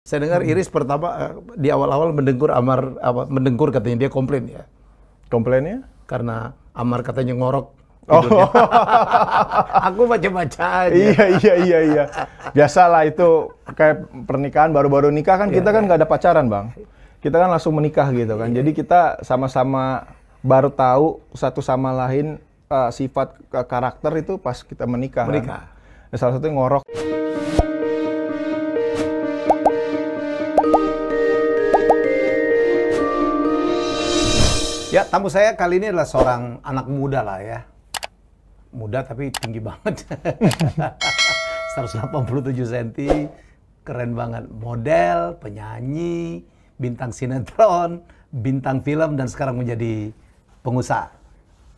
Saya dengar Iris pertama di awal-awal mendengkur Amar, mendengkur katanya dia komplain ya. Komplainnya? Karena Amar katanya ngorok. Oh. Aku baca-baca aja. Iya. Biasalah itu kayak pernikahan baru-baru nikah kan kita kan nggak ada pacaran, Bang. Kita kan langsung menikah gitu kan. Jadi kita sama-sama baru tahu satu sama lain sifat karakter itu pas kita menikah. Menikah. Kan? Salah satunya ngorok. Ya, tamu saya kali ini adalah seorang anak muda lah ya. Muda tapi tinggi banget. 187 cm, keren banget. Model, penyanyi, bintang sinetron, bintang film, dan sekarang menjadi pengusaha.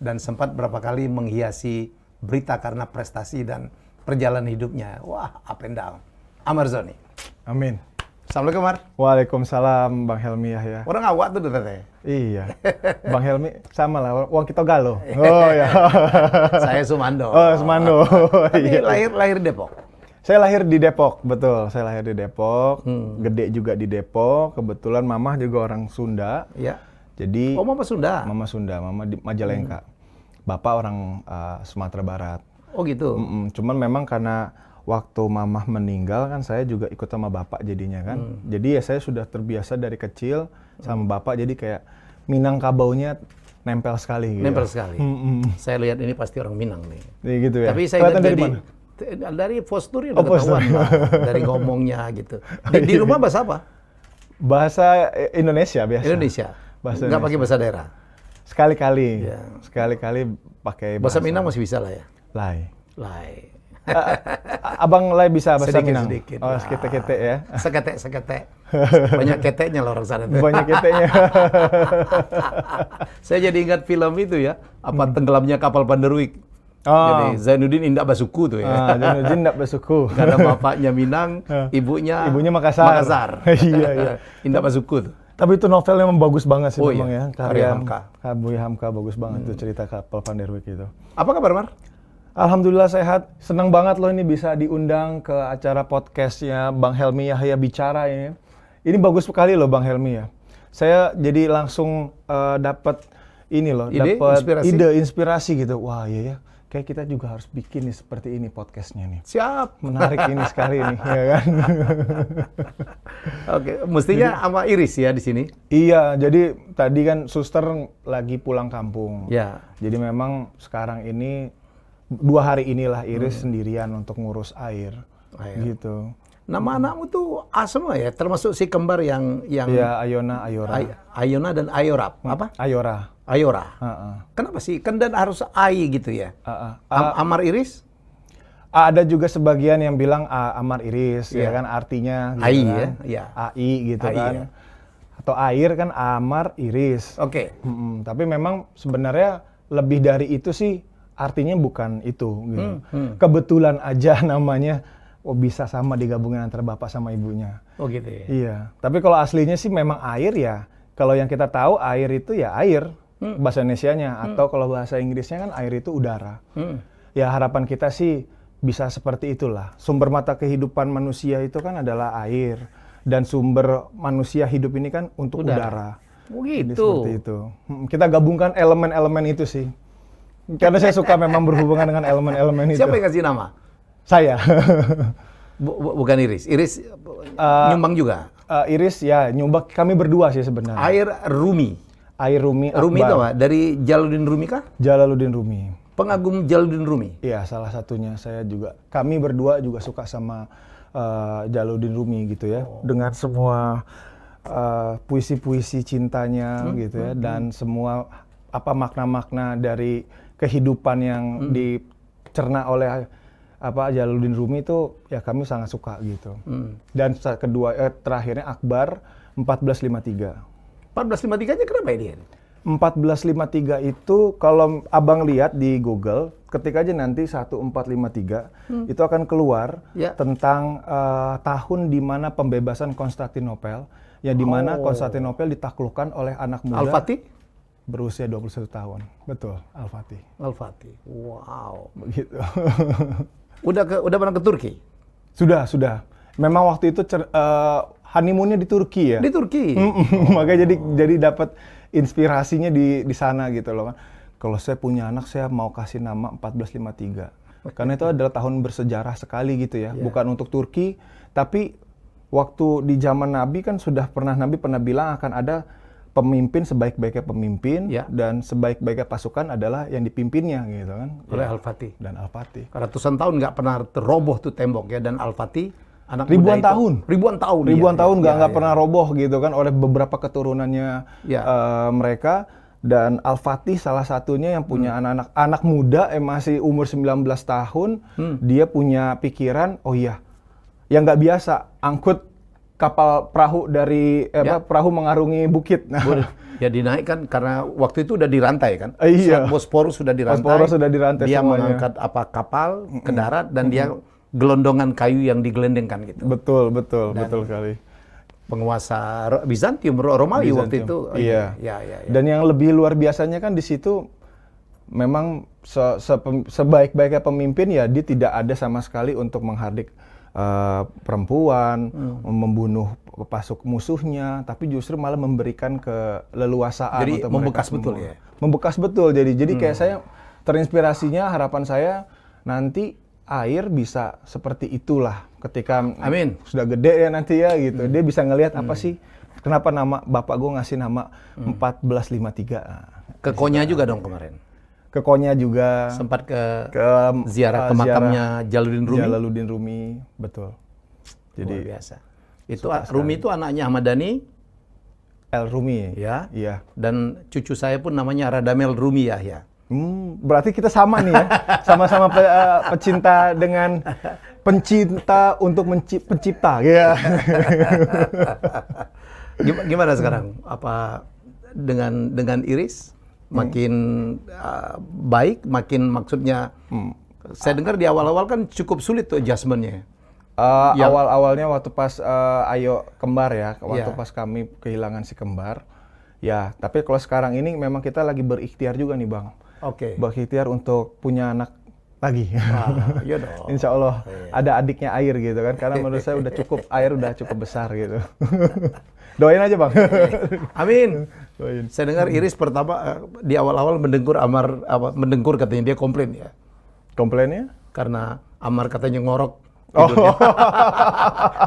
Dan sempat berapa kali menghiasi berita karena prestasi dan perjalanan hidupnya. Wah, up and down. Amar Zoni. Amin. Assalamualaikum, Mar. Waalaikumsalam, Bang Helmi Yahya. Orang awak tuh katanya. Iya, Bang Helmi sama lah, uang kita galo. Oh ya. Saya Sumando. Oh, Sumando. Tapi lahir Depok. Saya lahir di Depok, betul. Saya lahir di Depok, gede juga di Depok. Kebetulan mamah juga orang Sunda. Ya. Jadi. Oh, Mama Sunda. Mama Sunda, Mama di Majalengka. Bapak orang Sumatera Barat. Oh gitu. Cuman memang karena waktu mamah meninggal kan saya juga ikut sama bapak jadinya kan. Jadi ya saya sudah terbiasa dari kecil sama bapak, jadi kayak Minangkabaunya nempel sekali gitu. Nempel sekali. Saya lihat ini pasti orang Minang nih. Gitu ya. Tapi saya lihat dari mana? Dari posturnya udah ketahuan lah. Dari ngomongnya gitu. Di rumah bahasa apa? Bahasa Indonesia biasa. Indonesia. Bahasa nggak pakai bahasa daerah. Sekali-kali. Ya. Sekali-kali pakai bahasa Minang masih bisa lah ya. Lai. Abang Lai bisa bahasa Minang? Sedikit. Oh, sekete-kete ya? Sekete. Banyak keteknya loh orang sana. Banyak keteknya. Saya jadi ingat film itu ya, apa tenggelamnya kapal Panderwick. Oh. Jadi Zainuddin Indak Basuku tuh ya. Zainuddin Indak Basuku. Karena bapaknya Minang, ibunya Makassar. Iya. Indak Basuku tuh. Tapi itu novelnya memang bagus banget sih memang iya. ya. Karya Hamka. Buya Hamka bagus banget tuh cerita kapal Panderwick itu. Apa kabar, Mar? Alhamdulillah sehat. Senang banget loh ini bisa diundang ke acara podcastnya Bang Helmi Yahya Bicara ini. Ini bagus sekali loh Bang Helmi ya. Saya jadi langsung dapat ini loh, dapat ide inspirasi gitu. Wah iya ya, kayak kita juga harus bikin nih seperti ini podcastnya nih. Siap. Menarik ini sekali nih, ya kan? Oke, mestinya sama Iris ya di sini. Iya, jadi tadi kan suster lagi pulang kampung. Ya. Jadi memang sekarang ini 2 hari inilah Iris sendirian untuk ngurus air. Gitu. Nama anakmu tuh A semua ya, termasuk si kembar yang ya Ayona, Ayora. Ayona dan Ayora. Apa? Ayora. Kenapa sih? Kan dan harus Ai gitu ya. Amar Iris? Ada juga sebagian yang bilang Amar Iris, ya kan artinya gitu Ai kan. ya. AI gitu AI, kan. ya. Atau air kan Amar Iris. Oke. Tapi memang sebenarnya lebih dari itu sih artinya bukan itu gitu. Kebetulan aja namanya bisa sama digabungin antara bapak sama ibunya. Oh gitu ya. Iya. Tapi kalau aslinya sih memang air ya. Kalau yang kita tahu air itu ya air. Bahasa Indonesianya. Atau kalau bahasa Inggrisnya kan air itu udara. Ya harapan kita sih bisa seperti itulah. Sumber mata kehidupan manusia itu kan adalah air. Dan sumber manusia hidup ini kan untuk udara. Oh gitu. Jadi seperti itu. Kita gabungkan elemen-elemen itu sih. Karena saya suka memang berhubungan dengan elemen-elemen itu. Siapa yang kasih nama? Saya. Bukan Iris. Iris nyumbang juga? Iris ya nyumbang, kami berdua sih sebenarnya. Air Rumi? Air Rumi Akbar. Rumi itu apa? Dari Jalaluddin Rumi kah? Jalaluddin Rumi. Pengagum Jalaluddin Rumi? Iya, salah satunya. Saya juga, kami berdua juga suka sama Jalaluddin Rumi gitu ya. Dengan semua puisi-puisi cintanya gitu ya. Dan semua makna-makna dari kehidupan yang dicerna oleh Jalaluddin Rumi itu ya kami sangat suka gitu. Dan terakhirnya Akbar 1453. 1453-nya kenapa ya dia? 1453 itu kalau abang lihat di Google, ketik aja nanti 1453 itu akan keluar tentang tahun di mana pembebasan Konstantinopel, ya di mana Konstantinopel ditaklukkan oleh anak muda. Al-Fatih? Berusia 21 tahun. Betul, Al-Fatih. Al-Fatih. Wow. Begitu. Udah pernah ke Turki? Sudah. Memang waktu itu honeymoonnya di Turki ya. Di Turki. Makanya jadi dapat inspirasinya di sana gitu loh kan. Kalau saya punya anak, saya mau kasih nama 1453. Karena itu adalah tahun bersejarah sekali gitu ya. Bukan untuk Turki, tapi waktu di zaman Nabi kan Nabi pernah bilang akan ada pemimpin sebaik-baiknya pemimpin dan sebaik-baiknya pasukan adalah yang dipimpinnya gitu kan. Oleh Al-Fatih. Dan Al-Fatih. Ratusan tahun nggak pernah teroboh tuh tembok ya, dan Al-Fatih anak ribuan muda tahun. Itu, ribuan tahun. Ribuan tahun nggak pernah roboh gitu kan oleh beberapa keturunannya mereka. Dan Al-Fatih salah satunya yang punya anak muda masih umur 19 tahun, dia punya pikiran, oh iya, yang nggak biasa, angkut kapal perahu dari perahu mengarungi bukit. Ya dinaikkan karena waktu itu udah dirantai kan. Iya. Bosporus sudah dirantai. Bosporus sudah dirantai dia semuanya. mengangkat kapal ke darat dan dia gelondongan kayu yang digelendengkan gitu. Betul sekali. Penguasa Bizantium, Romawi waktu itu. Iya. Ya. Dan yang lebih luar biasanya kan di situ memang sebaik-baiknya pemimpin ya dia tidak ada sama sekali untuk menghardik perempuan, membunuh pasuk musuhnya, tapi justru malah memberikan keleluasaan. Jadi untuk membekas mereka betul semua. ya? Membekas betul, jadi kayak saya terinspirasinya, harapan saya nanti air bisa seperti itulah ketika Amin. sudah gede ya nanti ya gitu. Dia bisa ngelihat apa sih, kenapa nama bapak gue ngasih nama 1453. Ke Konya juga dong kemarin. Ke Konya juga. Sempat ke ziarah ke makamnya Jalaluddin Rumi, betul. Jadi luar biasa. Itu Rumi itu anaknya Ahmad Dhani. El Rumi. Ya. Iya. Dan cucu saya pun namanya Radamel Rumi Yahya. Berarti kita sama nih ya. Sama-sama pencinta untuk pencipta. Ya. Gimana sekarang? Apa dengan Iris? Makin baik, makin maksudnya saya dengar di awal-awal kan cukup sulit tuh adjustment-nya. Awal-awalnya waktu pas Ayo kembar ya, waktu pas kami kehilangan si kembar. Ya, tapi kalau sekarang ini memang kita lagi berikhtiar juga nih Bang. Oke. Berikhtiar untuk punya anak lagi. Iya dong. Insya Allah ada adiknya Air gitu kan, karena menurut saya udah cukup, Air udah cukup besar gitu. Doain aja Bang. Amin. Doain. Saya dengar Iris pertama di awal-awal mendengkur katanya, dia komplain ya. Komplainnya? Karena Amar katanya ngorok.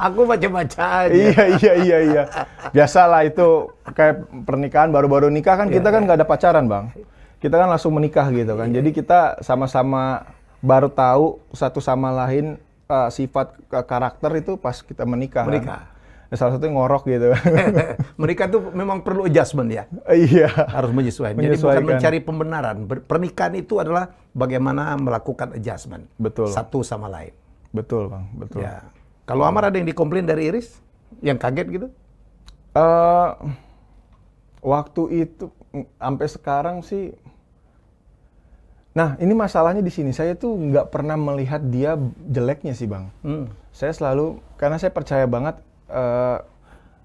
Aku baca-baca aja. Iya. Biasalah itu kayak pernikahan baru-baru nikah kan kita kan nggak ada pacaran Bang. Kita kan langsung menikah gitu kan. Jadi kita sama-sama baru tahu satu sama lain sifat karakter itu pas kita menikah. Kan? Salah satunya ngorok gitu. Menikah tuh memang perlu adjustment ya. Iya. Harus menyesuaikan. Jadi bukan mencari pembenaran. Pernikahan itu adalah bagaimana melakukan adjustment. Betul. Satu sama lain. Betul Bang, betul. Ya. Kalau Amar ada yang dikomplain dari Iris? Yang kaget gitu? Waktu itu sampai sekarang sih. Nah, ini masalahnya di sini. Saya tuh nggak pernah melihat dia jeleknya sih, Bang. Saya selalu, karena saya percaya banget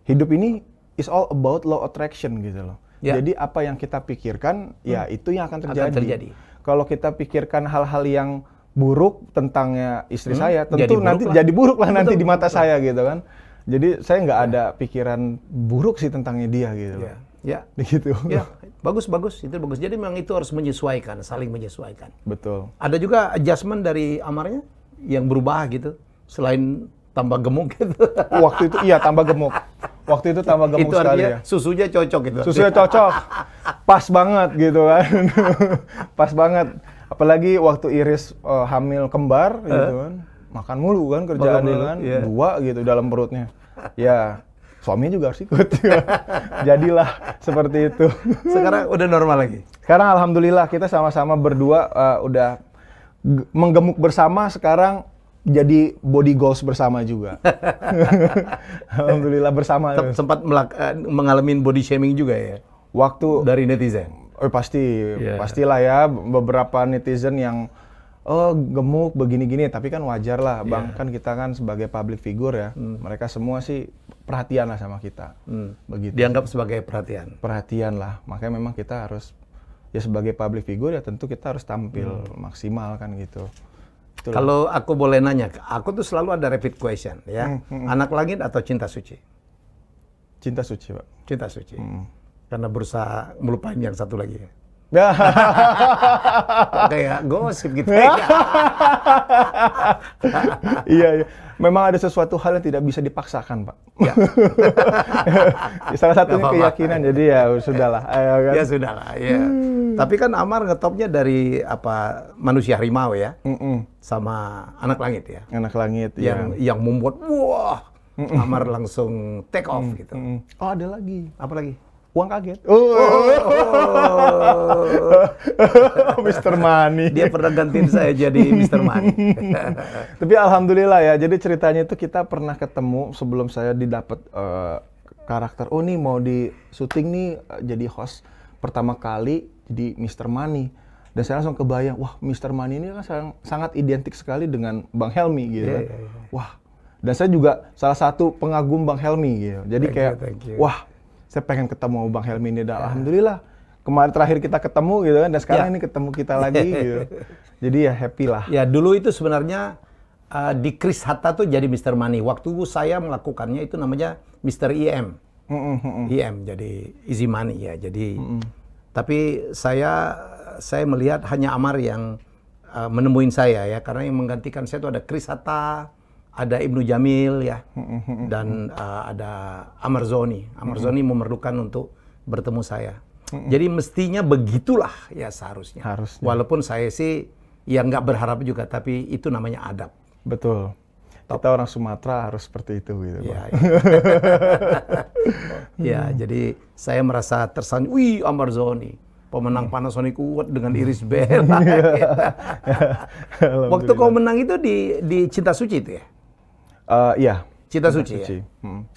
hidup ini is all about law attraction gitu loh. Ya. Jadi apa yang kita pikirkan, ya itu yang akan terjadi. Kalau kita pikirkan hal-hal yang buruk tentangnya istri saya, tentu jadi buruk lah nanti di mata saya gitu kan. Jadi saya nggak ada pikiran buruk sih tentangnya dia gitu. Ya, gitu. Ya, bagus, itu bagus. Jadi memang itu harus menyesuaikan, saling menyesuaikan. Betul. Ada juga adjustment dari Amarnya yang berubah gitu, selain tambah gemuk gitu. Waktu itu iya tambah gemuk. Waktu itu tambah gemuk itu sekali ya. Susunya cocok gitu. Susunya cocok, pas banget gitu kan, pas banget. Apalagi waktu Iris hamil kembar gitu kan, makan mulu kan kerjaannya kan, 2 gitu dalam perutnya. Ya. Suaminya juga harus ikut. Jadilah seperti itu. Sekarang udah normal lagi? Sekarang alhamdulillah kita sama-sama berdua udah menggemuk bersama, sekarang jadi body goals bersama juga. Alhamdulillah bersama. Sempat mengalami body shaming juga ya? Waktu dari netizen? Pastilah ya, beberapa netizen yang gemuk begini-gini, tapi kan wajar lah Bang, kan kita kan sebagai public figure ya, mereka semua sih perhatian lah sama kita, begitu. Dianggap sebagai perhatian? Perhatian lah, makanya memang kita harus, ya sebagai public figure ya tentu kita harus tampil maksimal kan gitu. Kalau aku boleh nanya, aku tuh selalu ada rapid question ya. Anak langit atau cinta suci? Cinta suci, Pak. Cinta suci. Karena berusaha melupain yang satu lagi. Kayak gosip gitu. Iya, iya. Memang ada sesuatu hal yang tidak bisa dipaksakan, Pak. Ya. Salah satunya keyakinan, jadi ya sudahlah. Kan? Ya sudahlah, ya. Tapi kan Amar ngetopnya dari manusia harimau ya, sama anak langit ya. Anak langit, yang membuat wah, Amar langsung take off gitu. Oh, ada lagi. Apa lagi? Uang kaget. Mr. Money. Dia pernah gantiin saya jadi Mr. Money. Tapi alhamdulillah ya. Jadi ceritanya itu kita pernah ketemu sebelum saya didapat karakter. Oh nih mau di syuting nih jadi host pertama kali jadi Mr. Money. Dan saya langsung kebayang, wah Mr. Money ini kan sangat identik sekali dengan Bang Helmy gitu kan. Wah. Dan saya juga salah satu pengagum Bang Helmy gitu. Jadi Thank you. wah, saya pengen ketemu Bang Helmy ini, dan alhamdulillah kemarin terakhir kita ketemu gitu kan, dan sekarang ini ketemu kita lagi gitu. Jadi ya happy lah. Ya dulu itu sebenarnya di Chris Hatta tuh jadi Mr. Money. Waktu saya melakukannya itu namanya Mr. IM. IM jadi Easy Money ya. Jadi tapi saya melihat hanya Amar yang menemuin saya ya, karena yang menggantikan saya itu ada Chris Hatta, ada Ibnu Jamil ya, dan ada Amar Zoni. Amar Zoni memerlukan untuk bertemu saya. Jadi mestinya begitulah ya seharusnya. Walaupun saya sih ya nggak berharap juga, tapi itu namanya adab. Betul. Kita orang Sumatera harus seperti itu gitu. Ya, ya. Jadi saya merasa tersanjung. Wih, Amar Zoni, pemenang Panasonic Award dengan Iris Bella. Waktu kau menang itu di Cinta Suci itu ya? Iya. Cinta Suci. Ya?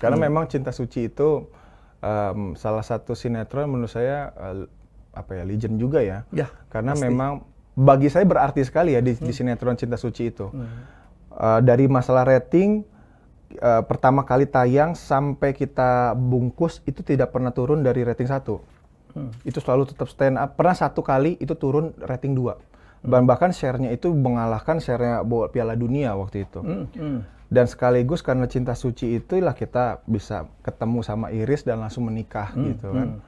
Karena memang Cinta Suci itu salah satu sinetron menurut saya legend juga ya. Ya. Karena pasti. Memang bagi saya berarti sekali ya di sinetron Cinta Suci itu. Dari masalah rating pertama kali tayang sampai kita bungkus itu tidak pernah turun dari rating 1. Itu selalu tetap stand up. Pernah satu kali itu turun rating 2. Bahkan share-nya itu mengalahkan share-nya Piala Dunia waktu itu. Dan sekaligus karena Cinta Suci itulah kita bisa ketemu sama Iris dan langsung menikah gitu kan.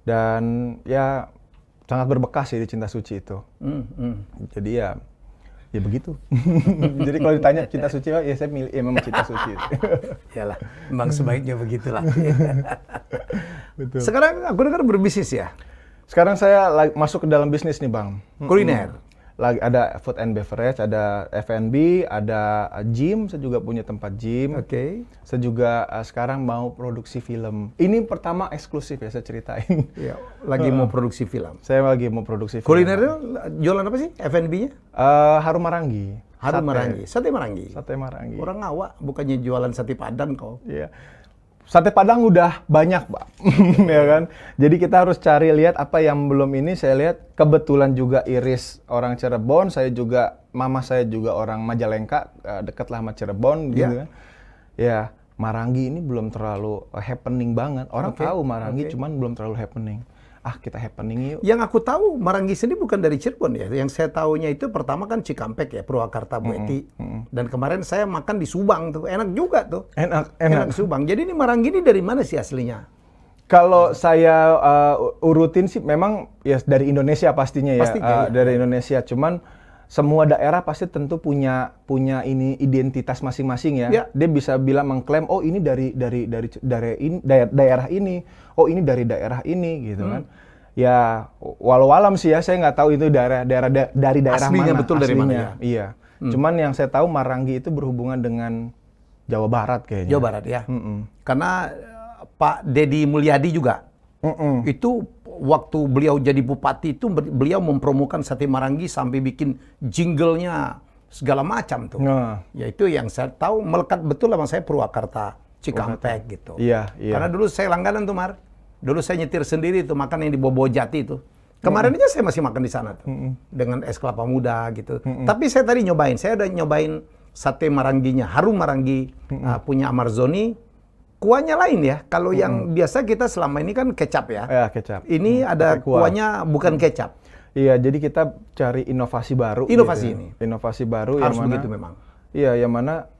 Dan ya sangat berbekas sih di Cinta Suci itu. Jadi ya begitu. Jadi kalau ditanya Cinta Suci, ya saya milih memang Cinta Suci. Yalah, memang sebaiknya begitulah. Betul. Sekarang aku dengar berbisnis ya? Sekarang saya masuk ke dalam bisnis nih Bang. Kuliner? Lagi ada food and beverage, ada F&B, ada gym, saya juga punya tempat gym. Oke. Saya juga sekarang mau produksi film. Ini pertama eksklusif ya saya ceritain. Ya, lagi mau produksi film. Saya lagi mau produksi film. Kulinernya jualan apa sih? F&B-nya? Harum Marangi. Harum Marangi. Sate Marangi. Sate Marangi. Orang Ngawak bukannya jualan sate Padang kau. Iya. Sate Padang udah banyak, Pak. Ya kan? Jadi kita harus cari lihat apa yang belum ini. Saya lihat kebetulan juga Iris orang Cirebon, mama saya juga orang Majalengka, dekatlah sama Cirebon gitu kan. Ya, Marangi ini belum terlalu happening banget. Orang tahu Marangi cuman belum terlalu happening. Kita happening yuk. Yang aku tahu Marangi sendiri bukan dari Cirebon ya. Yang saya tahunya itu pertama kan Cikampek ya, Purwakarta, Bu Eti. Dan kemarin saya makan di Subang tuh, enak juga tuh. Enak Subang. Jadi ini Marangi ini dari mana sih aslinya? Kalau saya urutin sih memang ya dari Indonesia pastinya ya. Dari Indonesia. Cuman semua daerah pasti tentu punya ini identitas masing-masing ya. Dia bisa bilang mengklaim ini dari daerah ini. Oh ini dari daerah ini gitu kan. Ya walau alam sih ya saya nggak tahu itu dari daerah aslinya mana. Betul aslinya. Dari mana ya? Iya. Cuman yang saya tahu Marangi itu berhubungan dengan Jawa Barat kayaknya. Jawa Barat ya. Karena Pak Deddy Mulyadi juga. Itu waktu beliau jadi bupati itu beliau mempromokan sate Marangi sampai bikin jinglenya segala macam tuh. Ya itu yang saya tahu melekat betul sama saya Purwakarta, Cikampek gitu. Iya. Karena dulu saya langganan tuh Mar. Dulu saya nyetir sendiri tuh makan yang di Bobojati itu. Kemarin aja saya masih makan di sana tuh. Dengan es kelapa muda gitu. Tapi saya tadi nyobain, saya udah nyobain sate Maranginya, Harum Marangi punya Amar Zoni. Kuahnya lain ya. Kalau yang biasa kita selama ini kan kecap ya. Ya, kecap. Ini ada kuahnya bukan kecap. Iya, jadi kita cari inovasi baru. Inovasi gitu. ini. Inovasi baru Harus yang mana, begitu memang. Iya, yang mana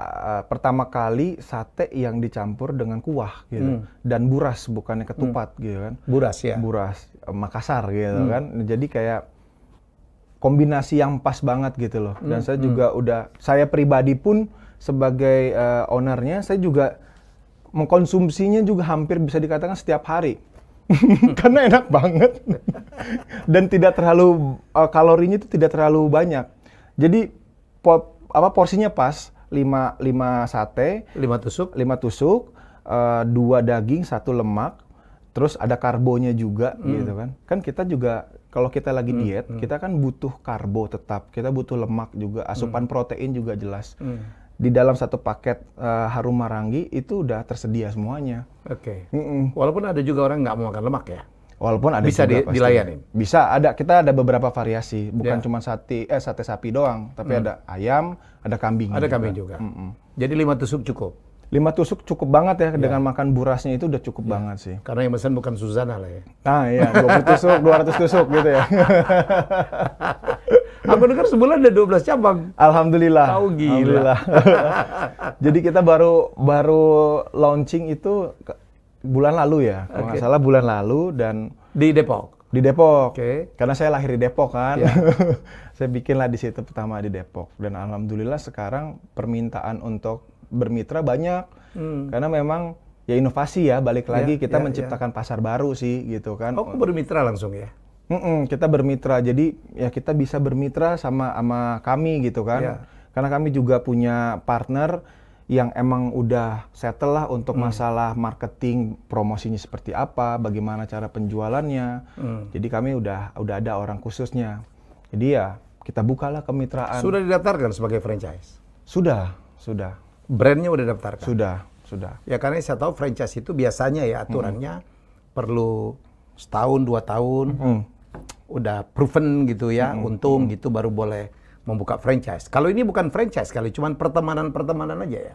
pertama kali sate yang dicampur dengan kuah gitu. Dan buras, bukannya ketupat gitu kan. Buras ya. Buras, Makassar gitu kan. Jadi kayak kombinasi yang pas banget gitu loh. Dan saya juga saya pribadi pun sebagai ownernya, saya juga mengkonsumsinya juga hampir bisa dikatakan setiap hari. Karena enak banget. Dan tidak terlalu, kalorinya itu tidak terlalu banyak. Jadi porsinya pas, 5 sate, 5 tusuk. 5 tusuk, 2 daging, 1 lemak, terus ada karbonya juga gitu kan. Kan kita juga kalau kita lagi diet, kita kan butuh karbo tetap, kita butuh lemak juga, asupan protein juga jelas. Di dalam satu paket Harum Maranggi itu udah tersedia semuanya. Oke. Walaupun ada juga orang nggak mau makan lemak ya. Walaupun ada bisa juga dilayanin. Bisa, kita ada beberapa variasi, bukan cuma sate sapi doang, tapi ada ayam, ada kambing. Ada kambing juga. Jadi 5 tusuk cukup. 5 tusuk cukup banget ya, dengan makan burasnya itu udah cukup banget sih. Karena yang pesan bukan Suzana lah ya. Nah iya, 20 tusuk, 200 tusuk gitu ya. Aku dengar sebulan ada 12 cabang. Alhamdulillah. Tahu gila. Alhamdulillah. Jadi kita baru launching itu bulan lalu ya. Kalau nggak salah bulan lalu dan di Depok. Di Depok. Oke. Karena saya lahir di Depok kan. Saya bikinlah di situ pertama di Depok dan alhamdulillah sekarang permintaan untuk bermitra banyak. Karena memang ya inovasi ya, balik lagi kita menciptakan pasar baru sih gitu kan. Oh, bermitra langsung ya. Kita bermitra, jadi ya kita bisa bermitra sama kami gitu kan. Karena kami juga punya partner yang emang udah settle lah untuk masalah marketing, promosinya seperti apa, bagaimana cara penjualannya. Jadi kami udah ada orang khususnya. Jadi ya kita bukalah kemitraan. Sudah didaftarkan sebagai franchise? Sudah. Brandnya udah daftarkan? Sudah. Ya karena saya tahu franchise itu biasanya ya aturannya perlu setahun, 2 tahun, udah proven gitu ya, untung gitu baru boleh membuka franchise. Kalau ini bukan franchise kali, cuman pertemanan aja ya?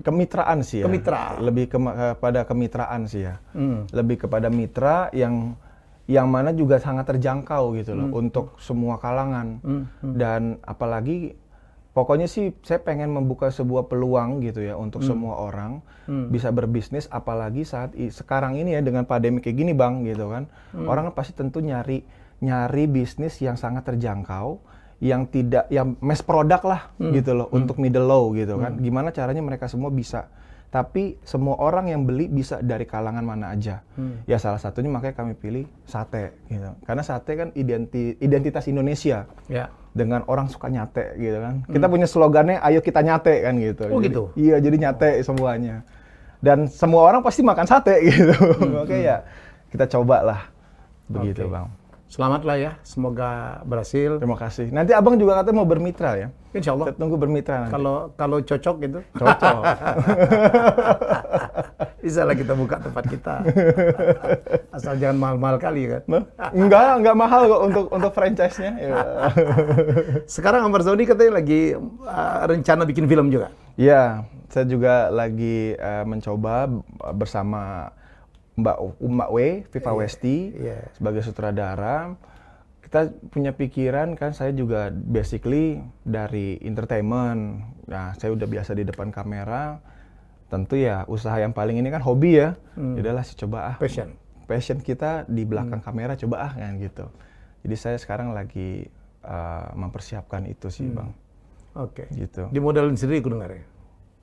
Kemitraan sih ya. Kemitraan. Lebih kepada kemitraan sih ya. Lebih kepada mitra yang mana juga sangat terjangkau gitu loh untuk semua kalangan. Dan apalagi pokoknya sih saya pengen membuka sebuah peluang gitu ya untuk semua orang bisa berbisnis, apalagi saat sekarang ini ya dengan pandemi kayak gini Bang gitu kan. Orang kan pasti tentu nyari bisnis yang sangat terjangkau, yang mass product lah gitu loh untuk middle low gitu kan. Gimana caranya mereka semua bisa, tapi semua orang yang beli bisa dari kalangan mana aja. Ya salah satunya makanya kami pilih sate gitu. Karena sate kan identitas Indonesia. Ya. Dengan orang suka nyate gitu kan. Kita punya slogannya ayo kita nyate kan gitu. Oh jadi, gitu? Iya, jadi nyate semuanya. Dan semua orang pasti makan sate gitu. Oke ya kita cobalah begitu Bang. Selamat lah ya, semoga berhasil. Terima kasih. Nanti Abang juga katanya mau bermitra ya? Insya Allah. Kita tunggu bermitra nanti. Kalau cocok gitu. Cocok. Bisa lah kita buka tempat kita. Asal jangan mahal-mahal kali kan. Enggak mahal kok untuk franchise-nya. Ya. Sekarang Ambar Saudi katanya lagi rencana bikin film juga. Iya, saya juga lagi mencoba bersama Mbak W, Viva Westi, sebagai sutradara. Kita punya pikiran kan, saya juga basically dari entertainment. Nah, saya udah biasa di depan kamera. Tentu ya usaha yang paling ini kan hobi ya. Udahlah sih coba passion kita di belakang kamera coba kan gitu. Jadi saya sekarang lagi mempersiapkan itu sih Bang. Oke. Gitu. Dimodelin sendiri aku dengar ya.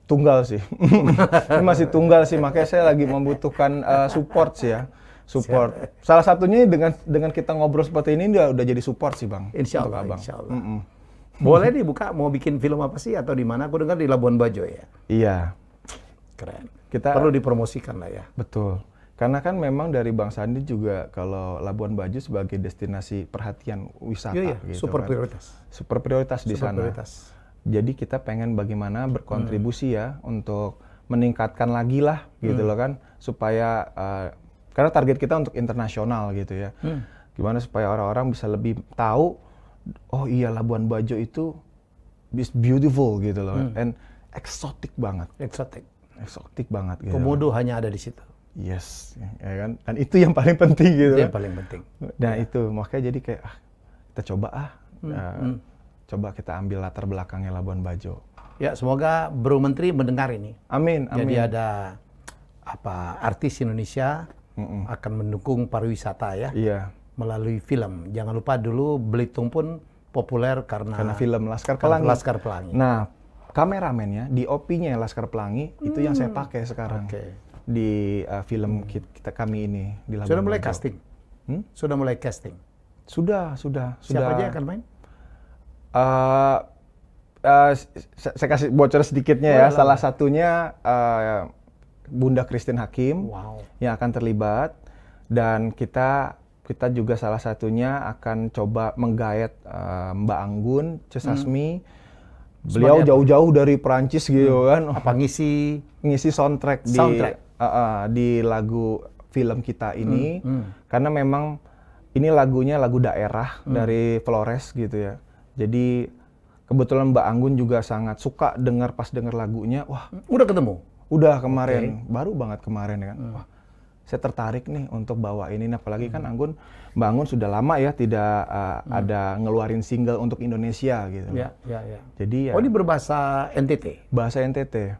Tunggal sih. Ini masih tunggal sih, makanya saya lagi membutuhkan support sih ya. Support. Salah satunya dengan kita ngobrol seperti ini udah jadi support sih Bang. Insya Allah. Insya Allah. Boleh dibuka mau bikin film apa sih atau di mana? Aku dengar di Labuan Bajo ya. Iya. Keren. Kita perlu dipromosikan lah ya. Betul. Karena kan memang dari Bang Sandi juga kalau Labuan Bajo sebagai destinasi perhatian wisata. Iya, gitu super kan. prioritas. Super prioritas di sana. Prioritas. Jadi kita pengen bagaimana berkontribusi ya untuk meningkatkan lagi lah gitu loh kan. Supaya, karena target kita untuk internasional gitu ya. Gimana supaya orang-orang bisa lebih tahu, oh iya Labuan Bajo itu beautiful gitu loh. And eksotik banget. Eksotik banget gitu. Komodo hanya ada di situ. Yes, ya kan. Dan itu yang paling penting gitu. Itu yang paling penting. Nah itu makanya jadi kayak kita coba coba kita ambil latar belakangnya Labuan Bajo. Ya, semoga Bro Menteri mendengar ini. Amin, Jadi amin. ada artis Indonesia akan mendukung pariwisata ya. Iya. Melalui film. Jangan lupa dulu Belitung pun populer karena film Laskar Pelangi. Laskar Pelangi. Nah, kameramennya, DOP-nya Laskar Pelangi itu yang saya pakai sekarang di film kami ini di Labuan Sudah mulai Bajo. casting? Sudah mulai casting? Sudah. Siapa aja yang akan main? Saya kasih bocor sedikitnya ya. Salah satunya Bunda Christine Hakim yang akan terlibat, dan kita juga salah satunya akan coba menggayat Mbak Anggun Cesasmi. Beliau jauh-jauh dari Perancis gitu kan. Apa ngisi soundtrack di lagu film kita ini, karena memang ini lagunya lagu daerah dari Flores gitu ya. Jadi kebetulan Mbak Anggun juga sangat suka pas dengar lagunya. Wah, udah ketemu? Udah kemarin, baru banget kemarin ya kan. Wah, saya tertarik nih untuk bawa ini. Apalagi kan Mbak Anggun sudah lama ya tidak ada ngeluarin single untuk Indonesia gitu. Ya. Jadi ya. Oh, ini berbahasa NTT? Bahasa NTT.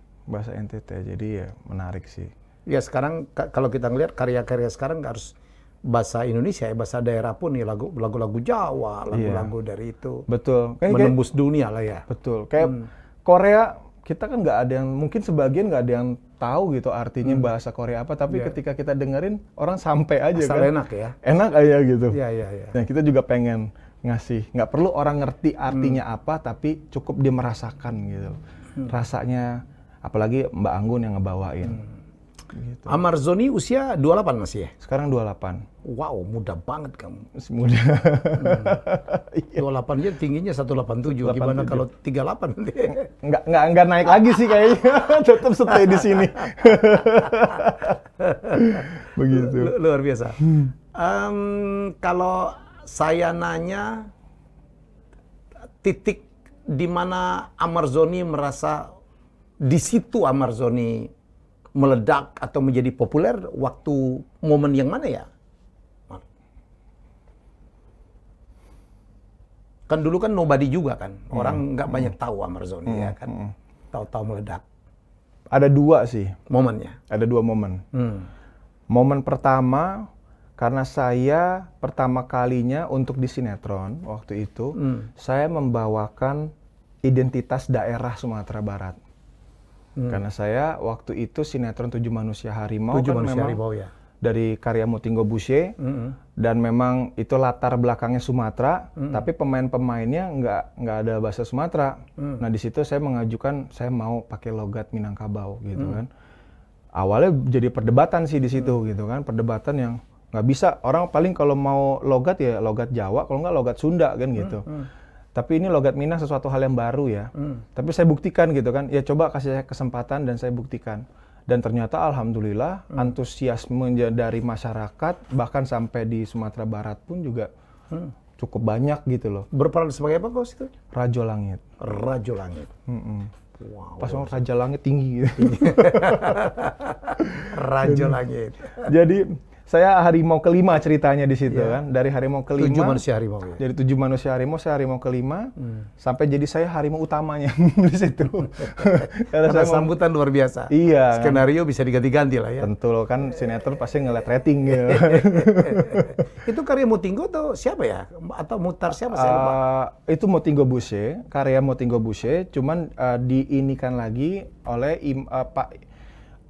Jadi ya menarik sih. Ya, sekarang kalau kita ngelihat karya-karya sekarang nggak harus bahasa Indonesia ya, bahasa daerah pun ya, lagu-lagu Jawa, lagu-lagu dari itu. Betul. Menembus dunia lah ya. Betul. Kayak Korea, kita kan nggak ada yang, mungkin sebagian nggak ada yang tahu gitu artinya bahasa Korea apa, tapi ketika kita dengerin orang sampai aja asal kan. enak ya. Enak aja gitu. Iya. Nah, kita juga pengen ngasih, nggak perlu orang ngerti artinya apa, tapi cukup dia merasakan gitu. Rasanya, apalagi Mbak Anggun yang ngebawain. Gitu. Amarzoni usia 28 masih ya? Sekarang 28. Wow, muda banget kamu. Masih muda. 28 aja tingginya 187. Gimana kalau 38 nanti? Nggak naik lagi sih kayaknya. Tetap stay di sini. Begitu. Luar biasa. Kalau saya nanya titik di mana Amarzoni merasa di situ Amarzoni meledak atau menjadi populer, waktu momen yang mana ya? Kan dulu kan nobody juga kan, orang nggak banyak tahu Amarzoni ya kan, tahu-tahu meledak. Ada dua sih momennya. Ada dua momen. Momen pertama, karena saya pertama kalinya untuk di sinetron waktu itu, saya membawakan identitas daerah Sumatera Barat. Karena saya waktu itu sinetron 7 Manusia Harimau kan memang ya. Dari karya Motinggo Bushe, dan memang itu latar belakangnya Sumatera, tapi pemain-pemainnya nggak ada bahasa Sumatera. Nah, di situ saya mengajukan saya mau pakai logat Minangkabau gitu kan. Awalnya jadi perdebatan sih di situ gitu kan, perdebatan yang nggak bisa, orang paling kalau mau logat ya logat Jawa, kalau nggak logat Sunda kan gitu. Tapi ini logat Minang sesuatu hal yang baru ya. Tapi saya buktikan gitu kan. Ya coba kasih saya kesempatan dan saya buktikan. Dan ternyata alhamdulillah antusiasme dari masyarakat bahkan sampai di Sumatera Barat pun juga cukup banyak gitu loh. Berperan sebagai apa kau situ? Rajo Langit. Rajo Langit. Wow. Pas Raja Langit tinggi gitu. Rajo Langit. Jadi saya harimau kelima ceritanya di situ kan. Dari harimau kelima. 7 manusia harimau ya. Dari 7 manusia harimau, saya harimau kelima. Sampai jadi saya harimau utamanya di situ. Karena sambutan luar biasa. Iya. Skenario bisa diganti-ganti lah ya. Tentu kan sinetron pasti ngeliat rating gitu. Itu karya Motinggo atau siapa ya? Atau Mutar siapa saya lupa. Itu Motinggo Bushe, karya Motinggo Bushe. Cuman diinikan lagi oleh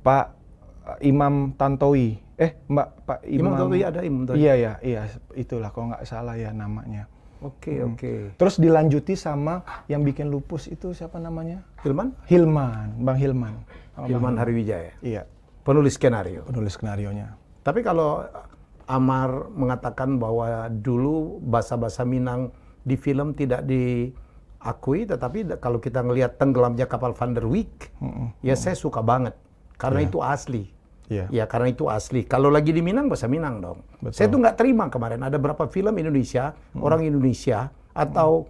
Pak Imam Tantowi. Pak Imam Tantowi ada Imam Tantowi. Iya, itulah kalau nggak salah ya namanya. Oke. Terus dilanjuti sama yang bikin Lupus itu siapa namanya? Hilman, Bang Hilman. Hilman Hariwijaya. Iya. Penulis skenario. Penulis skenarionya. Tapi kalau Amar mengatakan bahwa dulu bahasa-bahasa Minang di film tidak diakui, tetapi kalau kita ngelihat tenggelamnya kapal Van der Wijk, ya saya suka banget karena itu asli. Ya karena itu asli. Kalau lagi di Minang, bahasa Minang dong. Betul. Saya tuh nggak terima kemarin ada berapa film Indonesia, orang Indonesia atau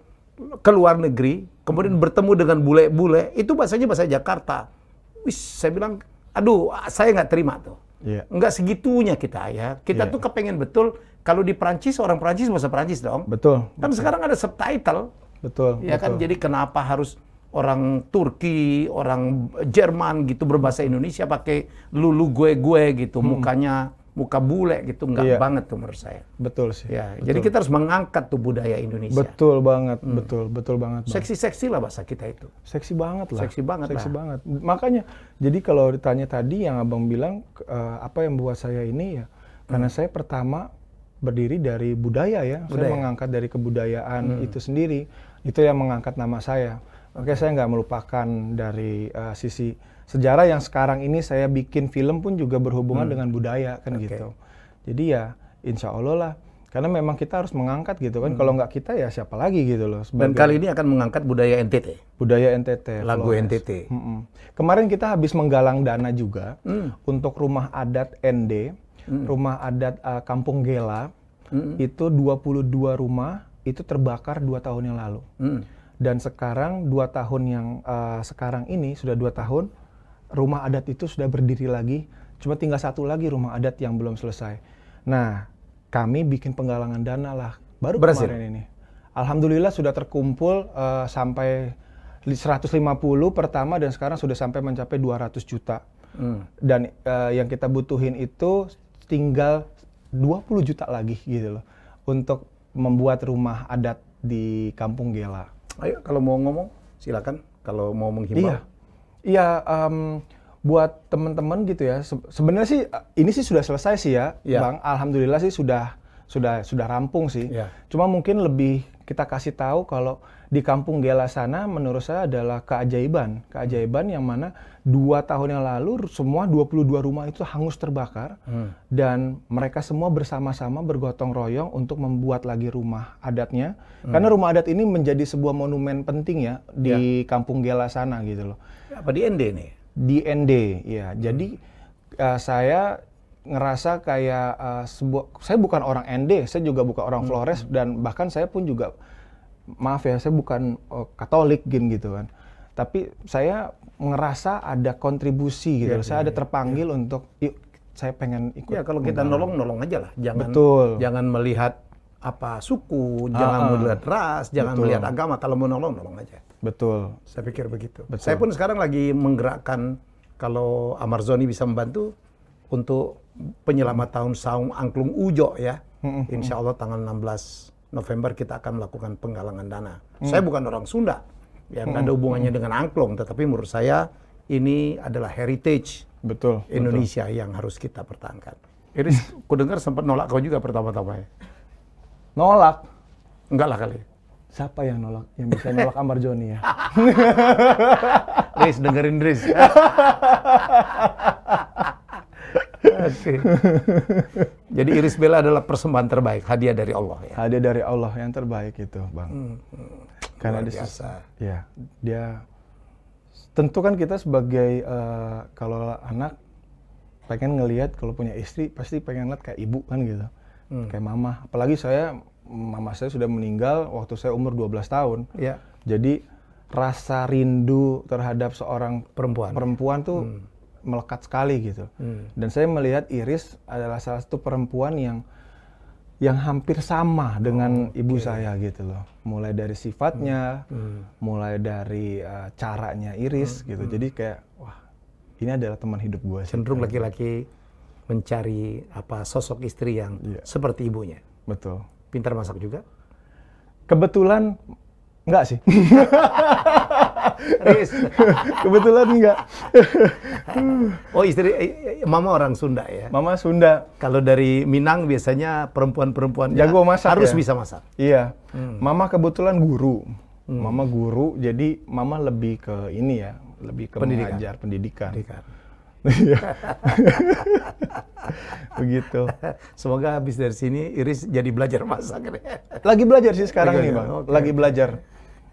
ke luar negeri, kemudian bertemu dengan bule-bule, itu bahasanya bahasa Jakarta. Wis, saya bilang, aduh, saya nggak terima tuh. Nggak segitunya kita ya. Kita tuh kepengen betul Kalau di Prancis, orang Prancis bahasa Prancis dong. Betul. Kan sekarang ada subtitle. Betul. Ya kan, jadi kenapa harus orang Turki, orang Jerman gitu berbahasa Indonesia pakai lulu gue gitu, mukanya muka bule gitu, nggak banget tuh menurut saya. Betul sih. Ya, betul. jadi kita harus mengangkat tuh budaya Indonesia. Betul banget, betul banget. Seksi-seksi lah bahasa kita itu. Seksi banget lah. Seksi banget Seksi lah. banget. Makanya, jadi kalau ditanya tadi yang abang bilang apa yang membuat saya ini ya, karena saya pertama berdiri dari budaya ya, saya mengangkat dari kebudayaan itu sendiri, itu yang mengangkat nama saya. Oke, saya nggak melupakan dari sisi sejarah yang sekarang ini saya bikin film pun juga berhubungan dengan budaya kan gitu. Jadi ya insya Allah lah, karena memang kita harus mengangkat gitu kan. Kalau nggak kita ya siapa lagi gitu loh. Dan kali ini akan mengangkat budaya NTT. Budaya NTT. Lagu Flores. NTT. Kemarin kita habis menggalang dana juga untuk rumah adat ND, rumah adat Kampung Gela. Itu 22 rumah itu terbakar 2 tahun yang lalu. Dan sekarang 2 tahun yang sekarang ini sudah 2 tahun rumah adat itu sudah berdiri lagi. Cuma tinggal 1 lagi rumah adat yang belum selesai. Nah, kami bikin penggalangan dana lah baru Berhasil. kemarin ini. Alhamdulillah sudah terkumpul sampai 150 pertama dan sekarang sudah sampai mencapai 200 juta. Dan yang kita butuhin itu tinggal 20 juta lagi gitu loh untuk membuat rumah adat di Kampung Gela. Ayo, kalau mau ngomong silakan. Kalau mau menghimbau. Iya, buat teman-teman gitu ya. Sebenarnya sih ini sih sudah selesai sih ya, Bang. Alhamdulillah sih sudah rampung sih. Cuma mungkin lebih kita kasih tahu kalau di Kampung Gela sana menurut saya adalah keajaiban yang mana 2 tahun yang lalu semua 22 rumah itu hangus terbakar dan mereka semua bersama-sama bergotong royong untuk membuat lagi rumah adatnya karena rumah adat ini menjadi sebuah monumen penting ya di Kampung Gela sana gitu loh. Apa di ND nih? Di ND ya. Jadi saya ngerasa kayak saya bukan orang ND, saya juga bukan orang Flores dan bahkan saya pun juga maaf ya, saya bukan Katolik gitu kan. Tapi saya ngerasa ada kontribusi gitu. Saya ada terpanggil untuk yuk saya pengen ikut. Ya kalau kita nolong aja lah. Jangan melihat apa suku, jangan melihat ras, jangan melihat agama. Kalau mau nolong aja. Betul. Saya pikir begitu. Saya pun sekarang lagi menggerakkan kalau Amarzoni bisa membantu untuk penyelamat tahun Saung Angklung Ujo ya. Insya Allah tanggal 16 November kita akan melakukan penggalangan dana. Saya bukan orang Sunda yang ada hubungannya dengan angklung, tetapi menurut saya ini adalah heritage Indonesia yang harus kita pertahankan. Iris, ku dengar sempat nolak kau juga pertama-tama ya? Nolak? Enggak lah kali. Siapa yang nolak? Yang bisa nolak Amarzoni ya? Riz, dengerin Riz. Okay. Jadi Iris Bella adalah persembahan terbaik, hadiah dari Allah ya. Hadiah dari Allah yang terbaik itu, Bang. Karena biasa. Ya, dia tentu kan kita sebagai kalau anak pengen ngelihat kalau punya istri pasti pengen lihat kayak ibu kan gitu. Kayak mama. Apalagi mama saya sudah meninggal waktu saya umur 12 tahun. Ya. Jadi rasa rindu terhadap seorang perempuan tuh melekat sekali gitu. Dan saya melihat Iris adalah salah satu perempuan yang hampir sama dengan ibu saya gitu loh. Mulai dari sifatnya, mulai dari caranya Iris gitu. Jadi kayak wah, ini adalah teman hidup gue. Cenderung laki-laki mencari sosok istri yang seperti ibunya. Betul. Pintar masak juga? Kebetulan enggak sih. Riz. Kebetulan enggak. Oh, mama orang Sunda ya? Mama Sunda. Kalau dari Minang biasanya perempuan-perempuan jago masak harus ya? bisa masak. Iya. Mama kebetulan guru. Mama guru, jadi mama lebih ke ini ya, lebih ke mengajar pendidikan. Begitu. Semoga habis dari sini Iris jadi belajar masak. Lagi belajar sih sekarang nih, Bang. Lagi belajar.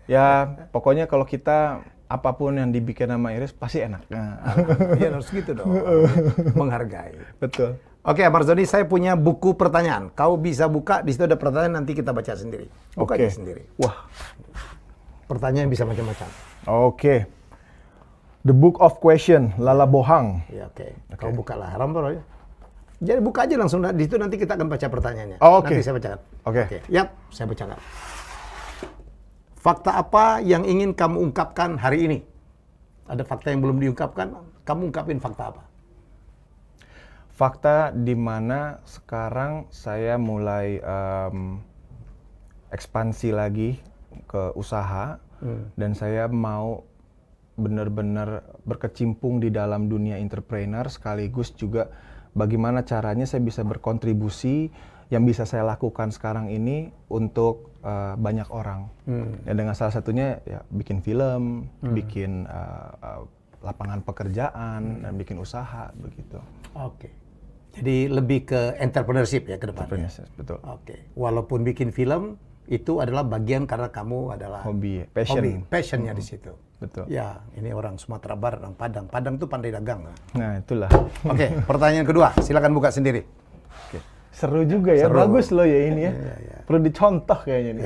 Ya, pokoknya kalau kita apapun yang dibikin sama Iris pasti enak. Ya harus gitu dong. Menghargai. Betul. Oke, Amarzoni, saya punya buku pertanyaan. Kau bisa buka, di situ ada pertanyaan, nanti kita baca sendiri. Buka aja sendiri. Wah. Pertanyaan bisa macam-macam. Oke. The Book of Question, Lala Bohang. Ya, oke. Kau buka lah, haram tuh ya. Jadi buka aja langsung di situ, nanti kita akan baca pertanyaannya. Oh, oke. Nanti saya bacakan. Oke. Yap, saya bacakan. Fakta apa yang ingin kamu ungkapkan hari ini? Ada fakta yang belum diungkapkan, kamu ungkapin fakta apa? Fakta di mana sekarang saya mulai ekspansi lagi ke usaha dan saya mau benar-benar berkecimpung di dalam dunia entrepreneur, sekaligus juga bagaimana caranya saya bisa berkontribusi yang bisa saya lakukan sekarang ini untuk banyak orang. Ya, dengan salah satunya ya bikin film, bikin lapangan pekerjaan, dan bikin usaha begitu. Oke. Jadi lebih ke entrepreneurship ya ke depannya. Betul. Oke. Walaupun bikin film itu adalah bagian karena kamu adalah Hobi, passionnya di situ. Betul. Ya, ini orang Sumatera Barat, orang Padang. Padang tuh pandai dagang. Nah, itulah. Oke, pertanyaan kedua. Silakan buka sendiri. Oke. Seru juga ya, Seru. bagus loh ya ini ya. Iya. Perlu dicontoh kayaknya nih.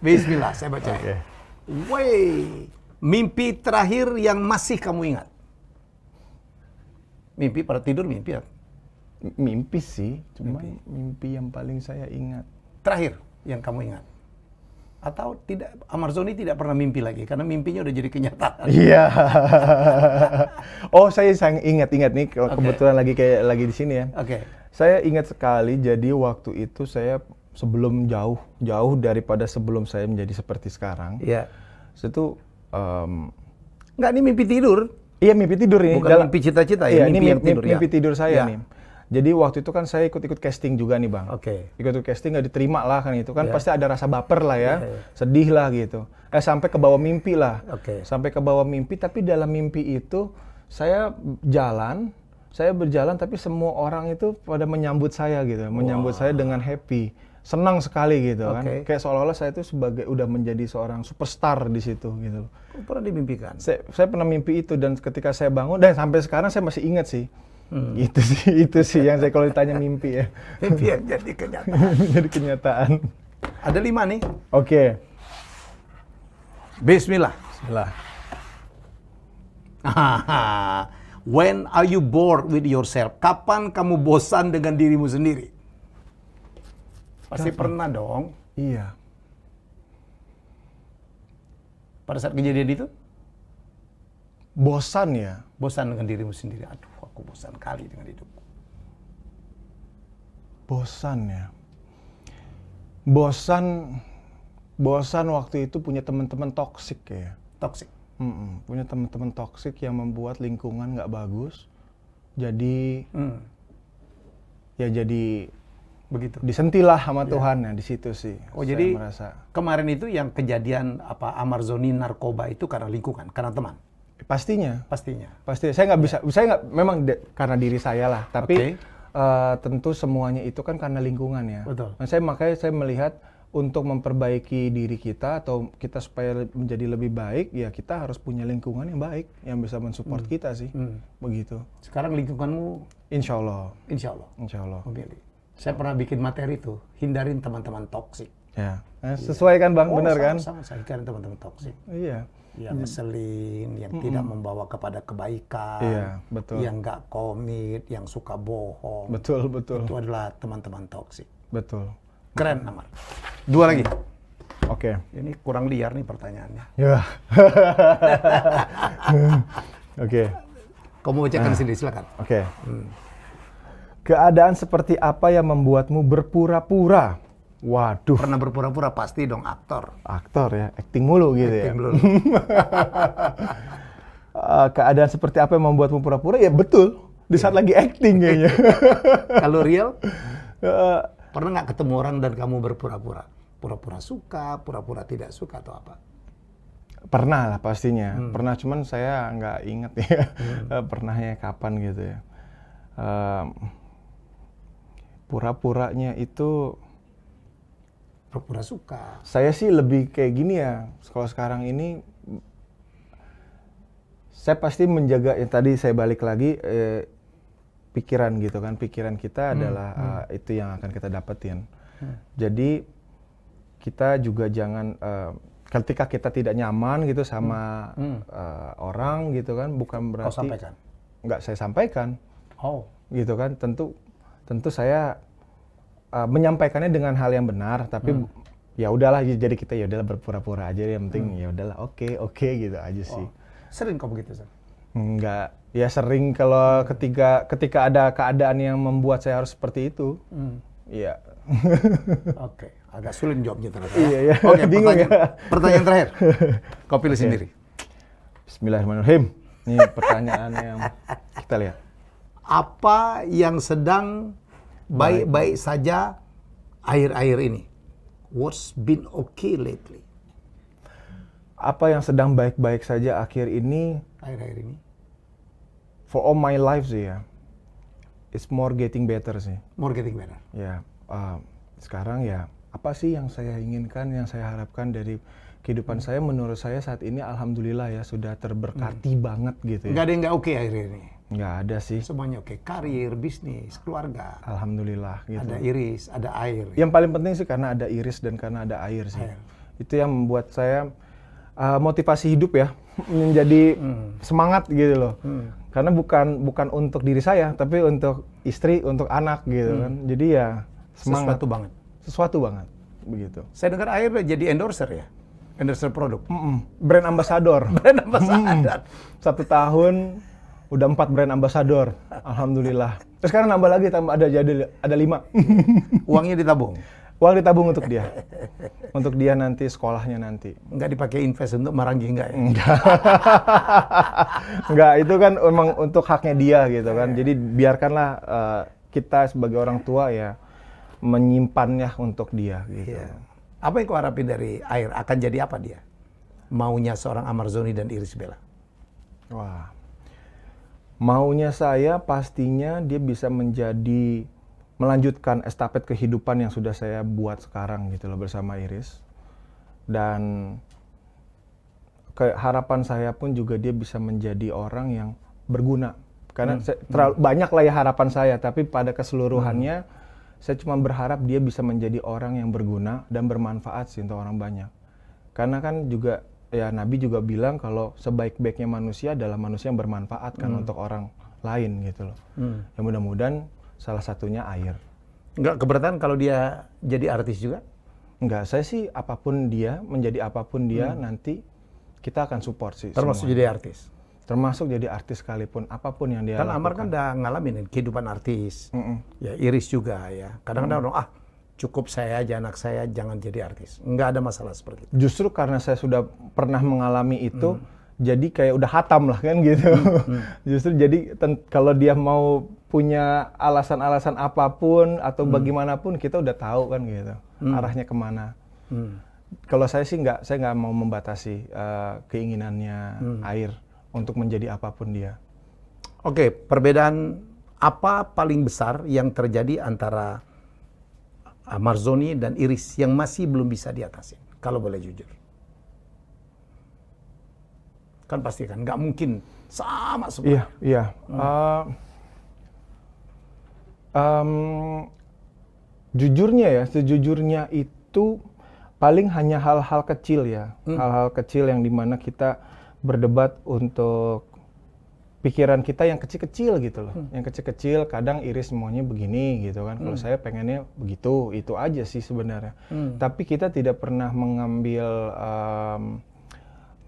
Bismillah, saya baca. Oke. Wey, mimpi terakhir yang masih kamu ingat? Mimpi pada tidur, mimpi ya? Mimpi sih, cuma mimpi yang paling saya ingat. Terakhir yang kamu ingat? Atau tidak, Amarzoni tidak pernah mimpi lagi karena mimpinya udah jadi kenyataan. Iya. Oh, saya ingat nih kebetulan lagi di sini ya. Oke. Saya ingat sekali, jadi waktu itu saya sebelum jauh daripada sebelum saya menjadi seperti sekarang. Iya. Itu Enggak, ini mimpi tidur. iya, mimpi tidur nih. Bukan mimpi cita-cita ya, Iya, mimpi ini yang tidur ya. mimpi tidur saya Ya. nih. Jadi waktu itu kan saya ikut casting juga nih Bang. Oke. Ikut casting nggak diterima lah kan itu kan Ya. pasti ada rasa baper lah ya, Ya. sedih lah gitu. Sampai ke bawah mimpi lah. Oke. Sampai ke bawah mimpi, tapi dalam mimpi itu saya berjalan tapi semua orang itu pada menyambut saya gitu, menyambut saya dengan happy, senang sekali gitu kan. Oke. Kayak seolah-olah saya itu sebagai udah menjadi seorang superstar di situ gitu. Pernah dimimpikan? Saya pernah mimpi itu dan ketika saya bangun dan sampai sekarang saya masih ingat sih. Itu sih yang saya kalau ditanya mimpi ya. Mimpi yang jadi kenyataan. Jadi kenyataan. Ada 5 nih. Oke. Bismillah. Bismillah. When are you bored with yourself? Kapan kamu bosan dengan dirimu sendiri? Pasti pernah dong. Iya. Pada saat kejadian itu, Bosan ya. bosan dengan dirimu sendiri. Aduh, aku bosan kali dengan hidupku. Bosan ya. Bosan waktu itu punya teman-teman toksik ya. Toxic. Punya teman-teman toksik yang membuat lingkungan nggak bagus. Jadi ya jadi Begitu. disentilah sama Tuhan ya di situ sih. Oh, saya jadi merasa kemarin itu yang kejadian Amarzoni narkoba itu karena lingkungan, karena teman. pastinya. Pasti. Saya nggak bisa. Saya nggak memang karena diri saya lah. Tapi Oke. tentu semuanya itu kan karena lingkungan ya. Betul. Nah, makanya saya melihat untuk memperbaiki diri kita atau kita supaya menjadi lebih baik, ya kita harus punya lingkungan yang baik yang bisa mensupport kita sih. Begitu. Sekarang lingkunganmu, Insya Allah. insya Allah, Insya Allah. memilih. Saya pernah bikin materi tuh, hindarin teman-teman toksik. Ya. Nah, sesuai kan Bang, benar kan? Sama, saya hindarin teman-teman toksik. Iya. Yang ngeselin, yang tidak membawa kepada kebaikan, Iya, betul. yang nggak komit, yang suka bohong. Betul. Itu adalah teman-teman toksik. Betul. Keren, Amar. 2 lagi. Oke. Ini kurang liar nih pertanyaannya. Ya. Oke. Kamu bacakan sendiri, silakan. Oke. Keadaan seperti apa yang membuatmu berpura-pura? Waduh. Pernah berpura-pura pasti dong, aktor. Aktor ya, acting mulu gitu Acting ya. dulu. Keadaan seperti apa yang membuatmu pura-pura? Ya betul. Di saat lagi acting kayaknya. Kalau real, pernah nggak ketemu orang dan kamu berpura-pura? Pura-pura suka, pura-pura tidak suka atau apa? Pernah lah pastinya. Pernah, cuman saya nggak inget ya. Pernahnya kapan gitu ya. Pura-puranya itu Pura-pura suka. saya sih lebih kayak gini ya. Kalau sekarang ini saya pasti menjaga yang tadi saya balik lagi pikiran gitu kan. Pikiran kita adalah itu yang akan kita dapetin. Jadi kita juga jangan ketika kita tidak nyaman gitu sama orang gitu kan, bukan berarti Kau sampaikan? nggak saya sampaikan. Oh. gitu kan. Tentu saya menyampaikannya dengan hal yang benar, tapi ya udahlah, jadi kita ya udahlah berpura-pura aja, yang penting ya udahlah oke gitu aja sih. Sering kok begitu, Sir? Enggak, ya sering kalau ketika ada keadaan yang membuat saya harus seperti itu. Iya. Oke, agak sulit jawabnya ternyata. Iya. Oke, Bingung pertanyaan terakhir. Kau pilih sendiri. Bismillahirrahmanirrahim. Ini pertanyaan yang kita lihat. Apa yang sedang baik-baik saja akhir-akhir ini? What's been okay lately? Apa yang sedang baik-baik saja akhir ini? Akhir-akhir ini? For all my life sih ya. It's more getting better sih. More getting better. Ya, sekarang ya apa sih yang saya inginkan, yang saya harapkan dari kehidupan saya? Menurut saya saat ini alhamdulillah ya sudah terberkati banget gitu ya. Nggak ada yang nggak oke akhir ini? Nggak ada sih. Semuanya oke. Karir, bisnis, keluarga. Alhamdulillah gitu. Ada iris, ada air. Yang paling penting sih karena ada iris dan karena ada air sih. Itu yang membuat saya motivasi hidup ya, menjadi semangat gitu loh. Karena bukan untuk diri saya, tapi untuk istri, untuk anak gitu kan. Jadi ya semangat. Sesuatu banget, begitu. Saya dengar air jadi endorser ya? Endorser produk? Brand ambassador. Brand ambassador. 1 tahun, udah 4 brand ambassador. Alhamdulillah. Terus sekarang nambah lagi, ada 5. Uangnya ditabung? Uang ditabung untuk dia. Untuk dia nanti, sekolahnya nanti. Nggak dipakai invest untuk Marangi nggak ya? Enggak, itu kan emang untuk haknya dia gitu kan. Jadi biarkanlah kita sebagai orang tua ya menyimpannya untuk dia gitu. Apa yang kau harapin dari air? Akan jadi apa dia? Maunya seorang Amarzoni dan Irish Bella? Wah. Maunya saya pastinya dia bisa melanjutkan estafet kehidupan yang sudah saya buat sekarang gitu loh bersama Iris. Dan harapan saya pun juga dia bisa menjadi orang yang berguna. Karena terlalu banyak lah ya harapan saya, tapi pada keseluruhannya saya cuma berharap dia bisa menjadi orang yang berguna dan bermanfaat sih untuk orang banyak. Karena kan juga ya Nabi juga bilang kalau sebaik-baiknya manusia adalah manusia yang bermanfaat kan untuk orang lain gitu loh. Ya mudah-mudahan salah satunya air. Nggak keberatan kalau dia jadi artis juga? Enggak, saya sih apapun dia, menjadi apapun dia nanti kita akan support sih. Termasuk semuanya. jadi artis? Termasuk jadi artis sekalipun, apapun yang dia kan lakukan. Amar kan udah ngalamin kehidupan artis. Ya Iris juga ya. Kadang-kadang orang, cukup saya aja, anak saya jangan jadi artis. Nggak ada masalah seperti itu. Justru karena saya sudah pernah mengalami itu, jadi kayak udah hatam lah kan gitu. Justru jadi kalau dia mau punya alasan-alasan apapun atau bagaimanapun kita udah tahu kan gitu arahnya kemana. Kalau saya sih saya nggak mau membatasi keinginannya air untuk menjadi apapun dia. Oke, perbedaan apa paling besar yang terjadi antara Amarzoni dan Iris yang masih belum bisa diatasi? Kalau boleh jujur. Kan pasti kan, nggak mungkin sama semua. Iya. Sejujurnya itu paling hanya hal-hal kecil ya. Hal-hal kecil yang dimana kita berdebat untuk pikiran kita yang kecil-kecil gitu loh. Yang kecil-kecil kadang Iris maunya begini gitu kan. Kalau saya pengennya begitu, itu aja sih sebenarnya. Tapi kita tidak pernah mengambil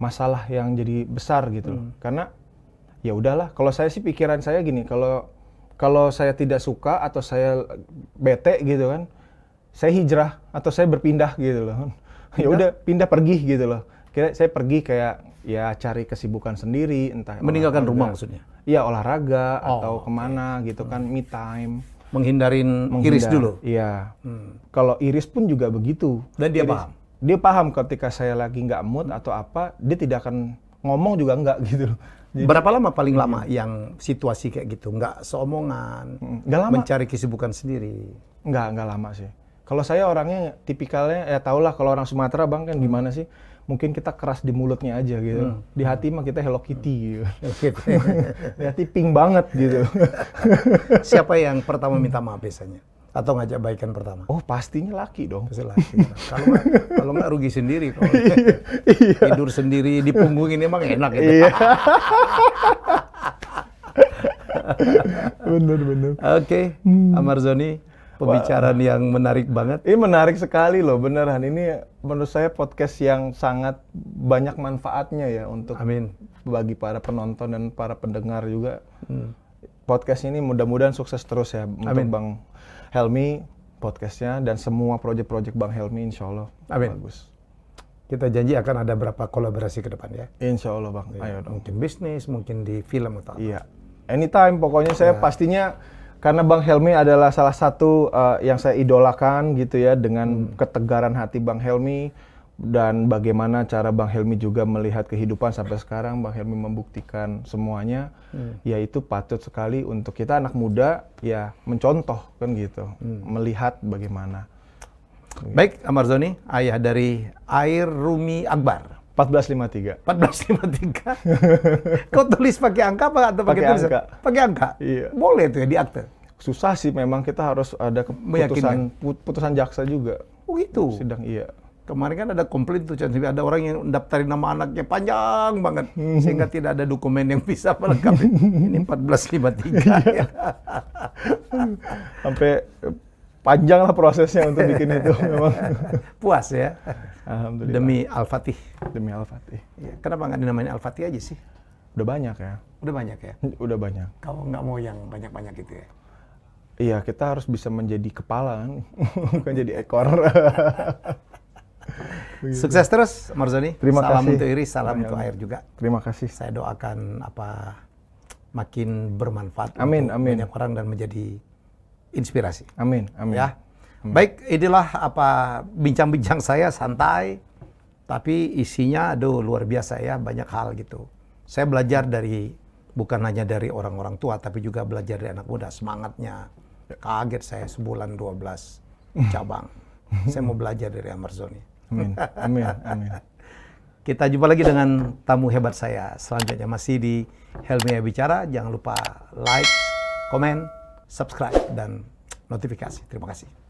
masalah yang jadi besar gitu loh. Karena ya udahlah, kalau saya sih pikiran saya gini, kalau saya tidak suka atau saya bete gitu kan, saya hijrah atau saya berpindah gitu loh. Ya udah pindah pergi gitu loh. Kira saya pergi kayak ya cari kesibukan sendiri, entah meninggalkan rumah maksudnya. Iya, olahraga atau kemana gitu kan, me time. Menghindar Iris dulu. Iya. Kalau Iris pun juga begitu. Dan dia paham. Dia paham ketika saya lagi nggak mood atau apa, dia tidak akan ngomong juga nggak gitu loh. Jadi, berapa lama paling lama yang situasi kayak gitu? Nggak seomongan, nggak lama. Mencari kesibukan sendiri? Nggak lama sih. Kalau saya orangnya tipikalnya, ya tau lah kalau orang Sumatera bang kan gimana sih? Mungkin kita keras di mulutnya aja gitu. Di hati mah kita Hello Kitty gitu. Di hati pink banget gitu. Siapa yang pertama minta maaf biasanya? Atau ngajak baikan pertama? Oh pastinya laki dong. Pasti laki. Kalau nggak rugi sendiri. Kalau tidur sendiri di punggung ini emang enak gitu. Bener. Oke, Amarzoni, pembicaraan yang menarik banget. Ini menarik sekali loh, beneran. Ini menurut saya podcast yang sangat banyak manfaatnya ya untuk Amin. bagi para penonton dan para pendengar juga. Podcast ini mudah-mudahan sukses terus ya untuk Bang Helmy, podcastnya, dan semua proyek-proyek Bang Helmy, insya Allah bagus. Kita janji akan ada berapa kolaborasi ke depan ya? Insya Allah Bang, Ya, ayo dong. mungkin bisnis, mungkin di film atau apa. Iya, anytime pokoknya saya pastinya, karena Bang Helmy adalah salah satu yang saya idolakan gitu ya, dengan ketegaran hati Bang Helmy, dan bagaimana cara Bang Helmy juga melihat kehidupan sampai sekarang. Bang Helmy membuktikan semuanya, yaitu patut sekali untuk kita anak muda ya mencontoh kan gitu, melihat bagaimana. Baik, Amarzoni, ayah dari Air Rumi Akbar. 1453. 1453. Kau tulis pakai angka apa atau pakai tulisan? Angka. Pakai angka. Iya. Boleh tuh ya di akte. Susah sih, memang kita harus ada putusan jaksa juga. Oh gitu. Sidang, iya. Kemarin kan ada komplain tuh, ada orang yang daftarin nama anaknya panjang banget, sehingga tidak ada dokumen yang bisa melengkapi. Ini 1453 ya. Sampai panjang lah prosesnya untuk bikin itu memang. Puas ya. Alhamdulillah. Demi Al-Fatih. Demi Al-Fatih. Ya, kenapa nggak dinamain Al-Fatih aja sih? Udah banyak ya. Udah banyak ya? Udah banyak. Kau nggak mau yang banyak-banyak gitu ya? Iya, kita harus bisa menjadi kepala, bukan jadi ekor. Sukses terus, Amarzoni. Terima salam kasih. Untuk Iris, salam untuk Air juga. Terima kasih. Saya doakan makin bermanfaat Amin, untuk amin. banyak orang dan menjadi inspirasi. Amin, amin. Ya. Baik, inilah bincang-bincang saya santai, tapi isinya luar biasa ya, banyak hal gitu. Saya belajar bukan hanya dari orang-orang tua, tapi juga belajar dari anak muda, semangatnya. Kaget saya sebulan 12 cabang. Saya mau belajar dari Amarzoni. Amin, amin, amin. Kita jumpa lagi dengan tamu hebat saya selanjutnya, masih di Helmy Bicara. Jangan lupa like, komen, subscribe, dan notifikasi. Terima kasih.